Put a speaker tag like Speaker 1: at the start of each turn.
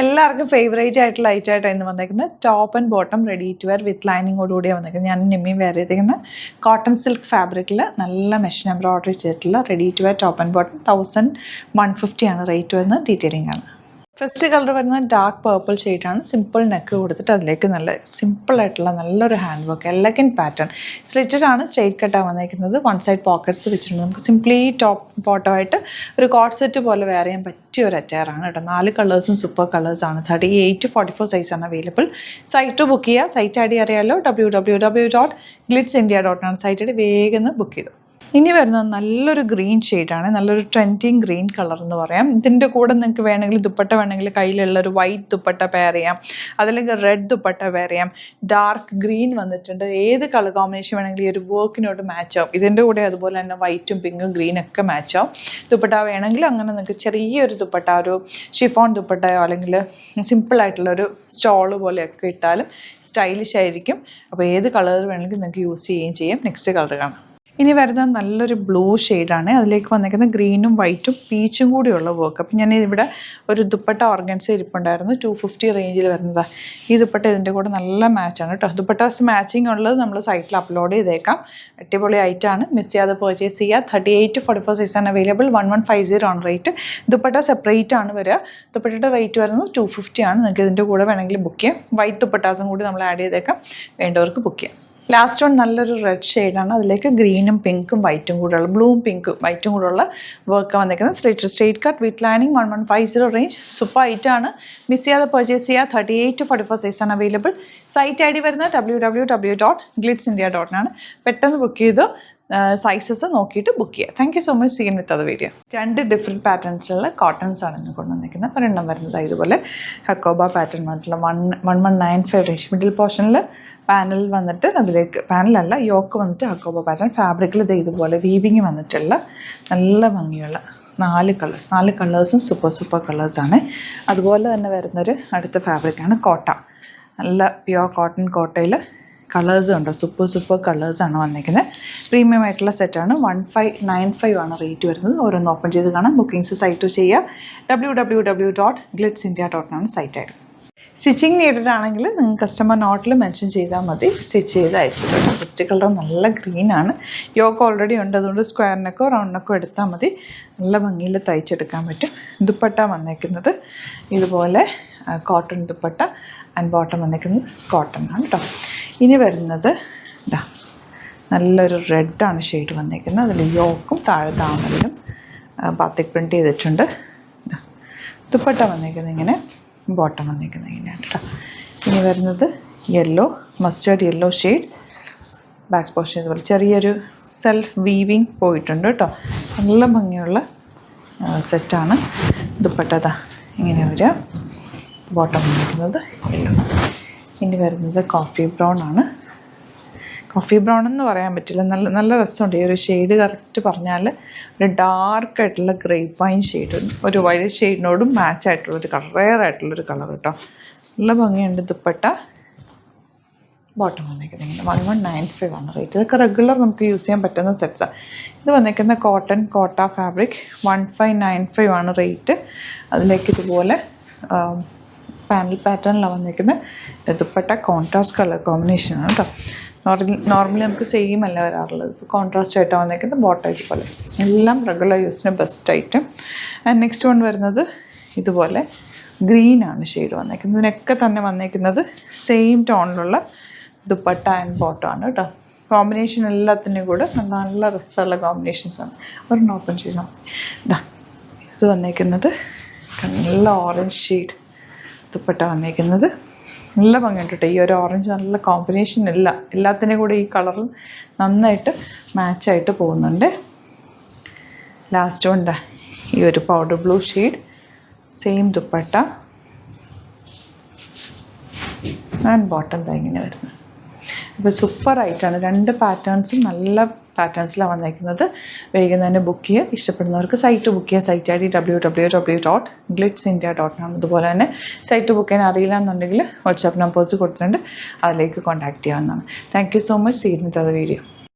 Speaker 1: എല്ലാവർക്കും ഫേവറേറ്റ് ആയിട്ട് ലൈറ്റ് ആയിട്ടായിരുന്നു വന്നേക്കുന്നത്. Top and bottom ready to wear with ലൈനിങ്ങോടുകൂടിയാണ് വന്നേക്കുന്നത്. ഞാൻ നിമ്മിയും വെയർ ചെയ്തിരിക്കുന്ന കോട്ടൺ സിൽക്ക് ഫാബ്രിക്കിൽ നല്ല മെഷീൻ എംബ്രോയിഡറി ചെയ്തിട്ടുള്ള ready to wear top and bottom 1150 ആണ് റേറ്റ് വരുന്നത്. ഡീറ്റെയിലിംഗ് ആണ്. ഫസ്റ്റ് കളർ വരുന്നത് ഡാർക്ക് പേർപ്പിൾ ഷെയ്ഡാണ്. സിമ്പിൾ നെക്ക് കൊടുത്തിട്ട് അതിലേക്ക് നല്ല സിമ്പിളായിട്ടുള്ള നല്ലൊരു hand work elegant pattern slitted ആണ്. സ്ട്രെയിറ്റ് കട്ടാണ് വന്നേക്കുന്നത്. വൺ സൈഡ് പോക്കറ്റ്സ് വെച്ചിട്ടുണ്ട്. നമുക്ക് സിംപ്ലി ടോപ്പ് ബോട്ടമായിട്ട് ഒരു കോട്ട് സെറ്റ് പോലെ വെയർ ചെയ്യാൻ പറ്റിയ ഒരു അറ്റയറാണ് കേട്ടോ. 4 കളേഴ്സും സൂപ്പർ കളേഴ്സാണ്. 38 to 44 സൈസാണ് അവൈലബിൾ. സൈറ്റ് ബുക്ക് ചെയ്യുക. സൈറ്റ് ഐ ഡി അറിയാമല്ലോ, www.glitzindia.com ആണ് സൈറ്റ് ഐ ഡി. വേഗം ബുക്ക് ചെയ്തു. ഇനി വരുന്നത് നല്ലൊരു ഗ്രീൻ ഷെയ്ഡാണ്. നല്ലൊരു ട്രെൻഡിങ് ഗ്രീൻ കളർ എന്ന് പറയാം. ഇതിൻ്റെ കൂടെ നിങ്ങൾക്ക് വേണമെങ്കിൽ ദുപ്പട്ട വേണമെങ്കിൽ കയ്യിലുള്ള ഒരു വൈറ്റ് ദുപ്പട്ട പെയർ ചെയ്യാം, അതല്ലെങ്കിൽ റെഡ് ദുപ്പട്ട പെയർ ചെയ്യാം. ഡാർക്ക് ഗ്രീൻ വന്നിട്ടുണ്ട്. ഏത് കളർ കോമ്പിനേഷൻ വേണമെങ്കിൽ ഈ ഒരു വർക്കിനോട് മാച്ച് ആവും. ഇതിൻ്റെ കൂടെ അതുപോലെ തന്നെ വൈറ്റും പിങ്കും ഗ്രീനൊക്കെ മാച്ച് ആവും. ദുപ്പട്ട വേണമെങ്കിൽ അങ്ങനെ നിങ്ങൾക്ക് ചെറിയൊരു ദുപ്പട്ട, ഒരു ഷിഫോൺ ദുപ്പട്ടയോ അല്ലെങ്കിൽ സിമ്പിളായിട്ടുള്ളൊരു സ്റ്റോള് പോലെയൊക്കെ ഇട്ടാലും സ്റ്റൈലിഷ് ആയിരിക്കും. അപ്പോൾ ഏത് കളർ വേണമെങ്കിൽ നിങ്ങൾക്ക് യൂസ് ചെയ്യുകയും ചെയ്യാം. നെക്സ്റ്റ് കളർ കാണാം. ഇനി വരുന്നത് നല്ലൊരു ബ്ലൂ ഷെയ്ഡാണ്. അതിലേക്ക് വന്നിരിക്കുന്ന ഗ്രീനും വൈറ്റും പീച്ചും കൂടിയുള്ള വർക്ക്. അപ്പം ഞാൻ ഇവിടെ ഒരു ദുപ്പട്ട ഓർഗൻസ ഇരിപ്പുണ്ടായിരുന്നു, 250 റേഞ്ചിൽ വരുന്നതാണ്. ഈ ദുപ്പട്ട ഇതിൻ്റെ കൂടെ നല്ല മാച്ചാണ് കേട്ടോ. ദുപ്പട്ടാസ് മാച്ചിങ് ഉള്ളത് നമ്മൾ സൈറ്റിൽ അപ്ലോഡ് ചെയ്തേക്കാം. അടിപൊളി ആയിട്ടാണ്. മിസ് ചെയ്യാതെ പർച്ചേസ് ചെയ്യുക. 38 to 44 സൈസാണ് അവൈലബിൾ. 1150 ആണ് റേറ്റ്. ദുപ്പട്ട സെപ്പറേറ്റ് ആണ് വരിക. ദുപ്പട്ടയുടെ റേറ്റ് വരുന്നത് 250 ആണ്. നിങ്ങൾക്ക് ഇതിൻ്റെ കൂടെ വേണമെങ്കിൽ ബുക്ക് ചെയ്യാം. വൈറ്റ് ദുപ്പട്ടാസും കൂടി നമ്മൾ ആഡ് ചെയ്തേക്കാം. വേണ്ടവർക്ക് ബുക്ക് ചെയ്യാം. ലാസ്റ്റ് വൺ നല്ലൊരു റെഡ് ഷെയ്ഡാണ്. അതിലേക്ക് ഗ്രീനും പിങ്കും വൈറ്റും കൂടെയുള്ള, ബ്ലൂവും പിങ്കും വൈറ്റും കൂടെയുള്ള വർക്ക് വന്നിരിക്കുന്നത്. Straight cut with lining. 1150 range. Super ഐറ്റാണ്. മിസ് ചെയ്യാതെ പർച്ചേസ് ചെയ്യുക. 38 to 44 സൈസാണ് അവൈലബിൾ. സൈറ്റ് ഐ ഡി വരുന്നത് www.glitzindia.com ആണ്. പെട്ടെന്ന് ബുക്ക് ചെയ്ത് സൈസസ് നോക്കിയിട്ട് ബുക്ക് ചെയ്യുക. Thank you so much. Seen with അത് വീഡിയോ. 2 ഡിഫറെൻറ്റ് പാറ്റേൺസിലുള്ള കോട്ടൺസ് ആണ് ഇന്ന് കൊണ്ടുവന്നിരിക്കുന്നത്. ഒരെണ്ണം വരുന്നത് ഇതുപോലെ ഹക്കോബ പാറ്റേൺ വന്നിട്ടുള്ള 1195 റേഞ്ച്. മിഡിൽ പോർഷനിൽ പാനൽ വന്നിട്ട് അതിലേക്ക് പാനലല്ല യോക്ക് വന്നിട്ട് ഹക്കോബ പാറ്റേൺ ഫാബ്രിക്കിൽ ഇതുപോലെ വീവിങ് വന്നിട്ടുള്ള നല്ല ഭംഗിയുള്ള 4 കളേഴ്സും സൂപ്പർ കളേഴ്സാണ്. അതുപോലെ തന്നെ വരുന്നൊരു അടുത്ത ഫാബ്രിക്കാണ് കോട്ട. നല്ല പ്യുവർ കോട്ടൺ കോട്ടയിൽ കളേഴ്സ് ഉണ്ട്. സൂപ്പർ കളേഴ്സാണ് വന്നിരിക്കുന്നത്. പ്രീമിയം ആയിട്ടുള്ള സെറ്റാണ്. 1595 ആണ് റേറ്റ് വരുന്നത്. ഓരോന്ന് ഓപ്പൺ ചെയ്ത് കാണാം. ബുക്കിംഗ്സ് സൈറ്റ് ചെയ്യുക. www.glitzindia.com ആണ് സൈറ്റ് ആയിട്ട്. സ്റ്റിച്ചിങ് നീഡഡ് ആണെങ്കിൽ നിങ്ങൾ കസ്റ്റമർ നോട്ടിൽ മെൻഷൻ ചെയ്താൽ മതി. സ്റ്റിച്ച് ചെയ്ത് അയച്ചിട്ട്. ഫസ്റ്റ് കളർ നല്ല ഗ്രീനാണ്. യോക്ക് ഓൾറെഡി ഉണ്ട്. അതുകൊണ്ട് സ്ക്വയർ നെക്കോ റൗണ്ട് നെക്കോ എടുത്താൽ മതി. നല്ല ഭംഗിയിൽ തയ്ച്ചെടുക്കാൻ പറ്റും. ദുപ്പട്ട വന്നേക്കുന്നത് ഇതുപോലെ കോട്ടൺ ദുപ്പട്ട. ആൻഡ് ബോട്ടം വന്നേക്കുന്നത് കോട്ടൺ ആണ് കേട്ടോ. ഇനി വരുന്നത് ഇതാ നല്ലൊരു റെഡാണ് ഷെയ്ഡ് വന്നേക്കുന്നത്. അതിൽ യോക്കും താഴെ താമരയിലും ബാത്തിക് പ്രിൻറ്റ് ചെയ്തിട്ടുണ്ട്. ദുപ്പട്ട വന്നേക്കുന്നത് ഇങ്ങനെ, ബോട്ടം വന്നിരിക്കുന്നത് ഇങ്ങനെയാണ് കേട്ടോ. ഇനി വരുന്നത് yellow, mustard yellow shade. Back portion ഇതുപോലെ ചെറിയൊരു സെൽഫ് വീവിങ് പോയിട്ടുണ്ട് കേട്ടോ. നല്ല ഭംഗിയുള്ള സെറ്റാണ്. ദുപ്പട്ട ഇങ്ങനെ വരിക. ബോട്ടം വന്നിരിക്കുന്നത് യെല്ലോ. ഇനി വരുന്നത് കോഫി ബ്രൗൺ ആണ്. കോഫി ബ്രൗൺ എന്ന് പറയാൻ പറ്റില്ല, നല്ല രസമുണ്ട്. ഈ ഒരു ഷെയ്ഡ് കറക്റ്റ് പറഞ്ഞാൽ ഒരു ഡാർക്കായിട്ടുള്ള ഗ്രേപ്പ് വൈൻ ഷെയ്ഡ്, ഒരു വൈറ്റ് ഷെയ്ഡിനോടും മാച്ച് ആയിട്ടുള്ളൊരു കളർ, റെയർ ആയിട്ടുള്ളൊരു കളർ കേട്ടോ. നല്ല ഭംഗിയുണ്ട്. ദുപ്പട്ട ബോട്ടം വന്നിരിക്കുന്നത് ഇങ്ങനെ 1195 ആണ് റേറ്റ്. ഇതൊക്കെ റെഗുലർ നമുക്ക് യൂസ് ചെയ്യാൻ പറ്റുന്ന സെറ്റ്സാണ്. ഇത് വന്നിരിക്കുന്ന കോട്ട ഫാബ്രിക് 1595 ആണ് റേറ്റ്. അതിലേക്ക് ഇതുപോലെ പാനൽ പാറ്റേണിലാണ് വന്നിരിക്കുന്നത്. ദുപ്പട്ട കോൺട്രാസ്റ്റ് കളർ കോമ്പിനേഷനാണ് കേട്ടോ. നോർമലി നമുക്ക് സെയിം അല്ല വരാറുള്ളത്. ഇപ്പോൾ കോൺട്രാസ്റ്റ് ആയിട്ടാണ് വന്നേക്കുന്നത്. ബോട്ടം ഇതുപോലെ എല്ലാം റെഗുലർ യൂസിന് best item. And next one വരുന്നത് ഇതുപോലെ ഗ്രീനാണ് ഷെയ്ഡ് വന്നേക്കുന്നത്. ഇതിനൊക്കെ തന്നെ വന്നേക്കുന്നത് സെയിം ടോണിലുള്ള ദുപ്പട്ട ആൻഡ് ബോട്ടം ആണ് കേട്ടോ. കോമ്പിനേഷൻ എല്ലാത്തിൻ്റെയും കൂടെ നല്ല രസമുള്ള കോമ്പിനേഷൻസാണ്. ഒരെണ്ണം ഓപ്പൺ ചെയ്യണം. ഇത് വന്നേക്കുന്നത് നല്ല ഓറഞ്ച് ഷെയ്ഡ് ദുപ്പട്ട വന്നേക്കുന്നത്. നല്ല ഭംഗിയുണ്ട് കേട്ടോ. ഈ ഒരു ഓറഞ്ച് നല്ല കോമ്പിനേഷൻ എല്ലാത്തിൻ്റെയും കൂടെ ഈ കളറും നന്നായിട്ട് മാച്ചായിട്ട് പോകുന്നുണ്ട്. ലാസ്റ്റ് ഉണ്ട് ഈ ഒരു powder blue shade, same dupatta and bottom ഇങ്ങനെ വരുന്നത്. അപ്പോൾ സൂപ്പറായിട്ടാണ്. 2 പാറ്റേൺസും നല്ല പാറ്റേൺസിലാണ് വന്നിരിക്കുന്നത്. വേഗം തന്നെ ബുക്ക് ചെയ്യുക. ഇഷ്ടപ്പെടുന്നവർക്ക് സൈറ്റ് ബുക്ക് ചെയ്യുക. സൈറ്റ് ഐ ഡി www.glitzindia.com ആണ്. അതുപോലെ തന്നെ സൈറ്റ് ബുക്ക് ചെയ്യാൻ അറിയില്ല എന്നുണ്ടെങ്കിൽ വാട്സാപ്പ് നമ്പേഴ്സ് കൊടുത്തിട്ടുണ്ട്, അതിലേക്ക് കോൺടാക്ട് ചെയ്യാവുന്നതാണ്. Thank you so much. See you with the video.